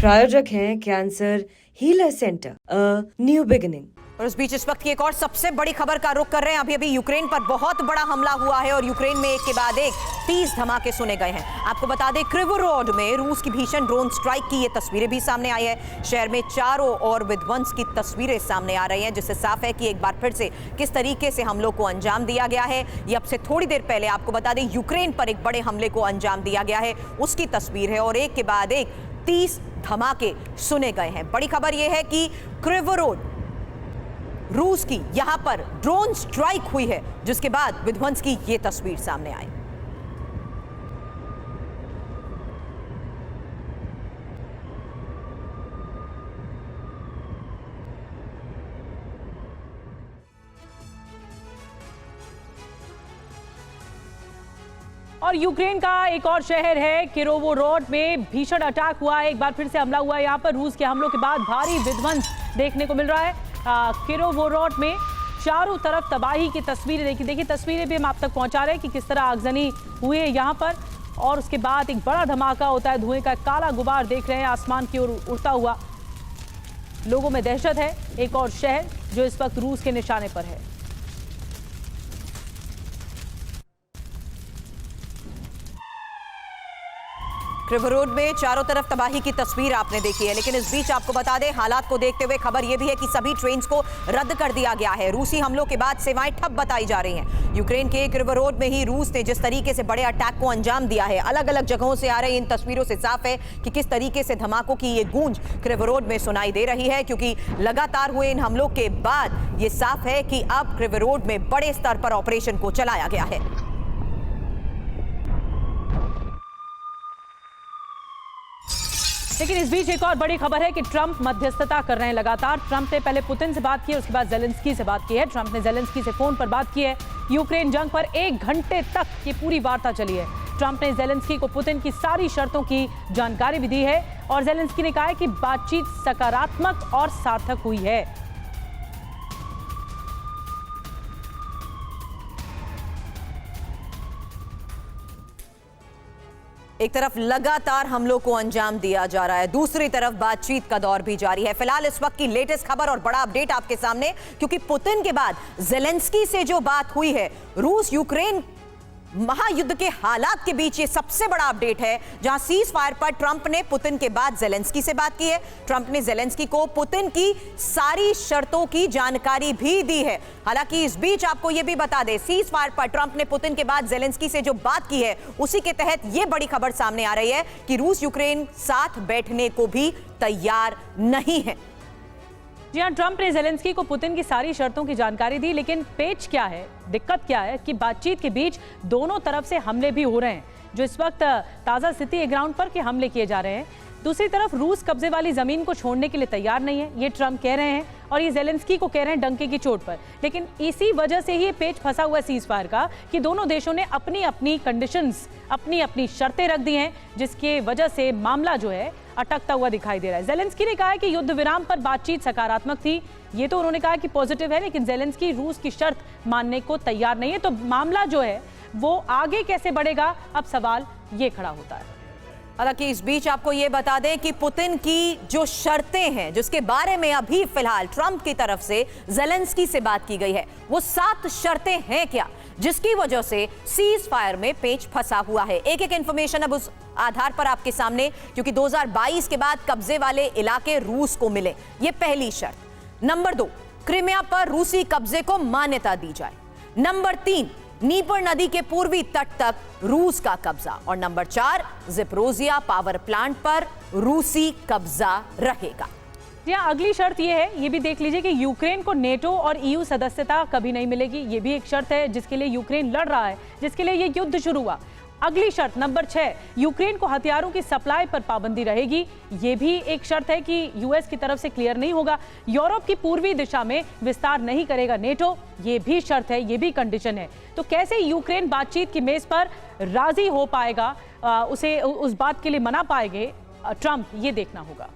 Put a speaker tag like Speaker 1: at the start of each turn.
Speaker 1: प्रायोजक हैं cancer healer centre, new beginning.
Speaker 2: और उस बीच इस वक्त की एक और सबसे बड़ी खबर का रुख कर रहे हैं। अभी यूक्रेन पर बहुत बड़ा हमला हुआ है और यूक्रेन में एक के बाद एक 30 धमाके सुने गए हैं। आपको बता दें, क्रिवोरोड में रूस की भीषण ड्रोन स्ट्राइक की ये तस्वीरें भी सामने आई है। शहर में चारों ओर विध्वंस की तस्वीरें सामने आ रही हैं, जिससे साफ है कि एक बार फिर से किस तरीके से हमलों को अंजाम दिया गया है। ये अब से थोड़ी देर पहले आपको बता दें, यूक्रेन पर एक बड़े हमले को अंजाम दिया गया है, उसकी तस्वीर है। और एक के बाद एक 30 धमाके सुने गए हैं। बड़ी खबर यह है कि क्रिवोरोड रूस की यहां पर ड्रोन स्ट्राइक हुई है, जिसके बाद विध्वंस की यह तस्वीर सामने आई।
Speaker 3: और यूक्रेन का एक और शहर है किरोवोरोड में भीषण अटैक हुआ है। एक बार फिर से हमला हुआ है। यहाँ पर रूस के हमलों के बाद भारी विध्वंस देखने को मिल रहा है। किरोवोरोड में चारों तरफ तबाही की तस्वीरें देखिए तस्वीरें भी हम आप तक पहुंचा रहे हैं कि किस तरह आगजनी हुई है यहाँ पर। और उसके बाद एक बड़ा धमाका होता है, धुएं का काला गुबार देख रहे हैं आसमान की ओर उड़ता हुआ। लोगों में दहशत है। एक और शहर जो इस वक्त रूस के निशाने पर है।
Speaker 2: क्रिवोरोड में चारों तरफ तबाही की तस्वीर आपने देखी है, लेकिन इस बीच आपको बता दें, हालात को देखते हुए खबर यह भी है कि सभी ट्रेन्स को रद्द कर दिया गया है। रूसी हमलों के बाद सेवाएं ठप बताई जा रही हैं। यूक्रेन के क्रिवोरोड में ही रूस ने जिस तरीके से बड़े अटैक को अंजाम दिया है, अलग अलग जगहों से आ रही इन तस्वीरों से साफ है कि किस तरीके से धमाकों की ये गूंज क्रिवोरोड में सुनाई दे रही है। क्योंकि लगातार हुए इन हमलों के बाद ये साफ है कि अब क्रिवोरोड में बड़े स्तर पर ऑपरेशन को चलाया गया है।
Speaker 3: लेकिन इस बीच एक और बड़ी खबर है कि ट्रंप मध्यस्थता कर रहे हैं लगातार। ट्रंप ने पहले पुतिन से बात की है, उसके बाद जेलेंस्की से बात की है। ट्रंप ने जेलेंस्की से फोन पर बात की है। यूक्रेन जंग पर 1 घंटे तक ये पूरी वार्ता चली है। ट्रंप ने जेलेंस्की को पुतिन की सारी शर्तों की जानकारी भी दी है और जेलेंस्की ने कहा है कि बातचीत सकारात्मक और सार्थक हुई है।
Speaker 2: एक तरफ लगातार हमलों को अंजाम दिया जा रहा है, दूसरी तरफ बातचीत का दौर भी जारी है। फिलहाल इस वक्त की लेटेस्ट खबर और बड़ा अपडेट आपके सामने, क्योंकि पुतिन के बाद जेलेंस्की से जो बात हुई है, रूस यूक्रेन महायुद्ध के हालात के बीच ये सबसे बड़ा अपडेट है, जहां सीज फायर पर ट्रंप ने पुतिन के बाद जेलेंस्की से बात की है। ट्रंप ने जेलेंस्की को पुतिन की सारी शर्तों की जानकारी भी दी है। हालांकि इस बीच आपको यह भी बता दें, सीज फायर पर ट्रंप ने पुतिन के बाद जेलेंस्की से जो बात की है, उसी के तहत यह बड़ी खबर सामने आ रही है कि रूस यूक्रेन साथ बैठने को भी तैयार नहीं है।
Speaker 3: जी हाँ, ट्रंप ने जेलेंस्की को पुतिन की सारी शर्तों की जानकारी दी, लेकिन पेच क्या है, दिक्कत क्या है कि बातचीत के बीच दोनों तरफ से हमले भी हो रहे हैं, जो इस वक्त ताज़ा स्थिति है ग्राउंड पर कि हमले किए जा रहे हैं। दूसरी तरफ रूस कब्जे वाली जमीन को छोड़ने के लिए तैयार नहीं है, ये ट्रंप कह रहे हैं और ये जेलेंस्की को कह रहे हैं डंके की चोट पर। लेकिन इसी वजह से ही पेच फंसा हुआ है सीज फायर का कि दोनों देशों ने अपनी अपनी कंडीशंस, अपनी अपनी शर्तें रख दी हैं, जिसके वजह से मामला जो है अटकता हुआ दिखाई दे रहा है। जेलेंस्की ने कहा है कि युद्ध विराम पर बातचीत सकारात्मक थी, ये तो उन्होंने कहा कि पॉजिटिव है, लेकिन जेलेंस्की रूस की शर्त मानने को तैयार नहीं है। तो मामला जो है वो आगे कैसे बढ़ेगा, अब सवाल ये खड़ा होता है।
Speaker 2: हालांकि इस बीच आपको यह बता दें कि पुतिन की जो शर्तें हैं, जिसके बारे में अभी फिलहाल ट्रंप की तरफ से जेलेंस्की से बात की गई है, वो 7 शर्तें हैं क्या, जिसकी वजह से सीज फायर में पेच फंसा हुआ है। एक एक इंफॉर्मेशन अब उस आधार पर आपके सामने, क्योंकि 2022 के बाद कब्जे वाले इलाके रूस को मिले, ये पहली शर्त। नंबर 2, क्रिमिया पर रूसी कब्जे को मान्यता दी जाए। नंबर 3, नीपर नदी के पूर्वी तट तक रूस का कब्जा। और नंबर 4, ज़ेपोरिज़िया पावर प्लांट पर रूसी कब्जा रहेगा।
Speaker 3: यहाँ अगली शर्त ये है, ये भी देख लीजिए कि यूक्रेन को नेटो और ईयू सदस्यता कभी नहीं मिलेगी। ये भी एक शर्त है जिसके लिए यूक्रेन लड़ रहा है, जिसके लिए ये युद्ध शुरू हुआ। अगली शर्त नंबर 6, यूक्रेन को हथियारों की सप्लाई पर पाबंदी रहेगी। ये भी एक शर्त है कि यूएस की तरफ से क्लियर नहीं होगा। यूरोप की पूर्वी दिशा में विस्तार नहीं करेगा नेटो, ये भी शर्त है, ये भी कंडीशन है। तो कैसे यूक्रेन बातचीत की मेज पर राजी हो पाएगा, उसे उस बात के लिए मना पाएंगे ट्रंप, ये देखना होगा।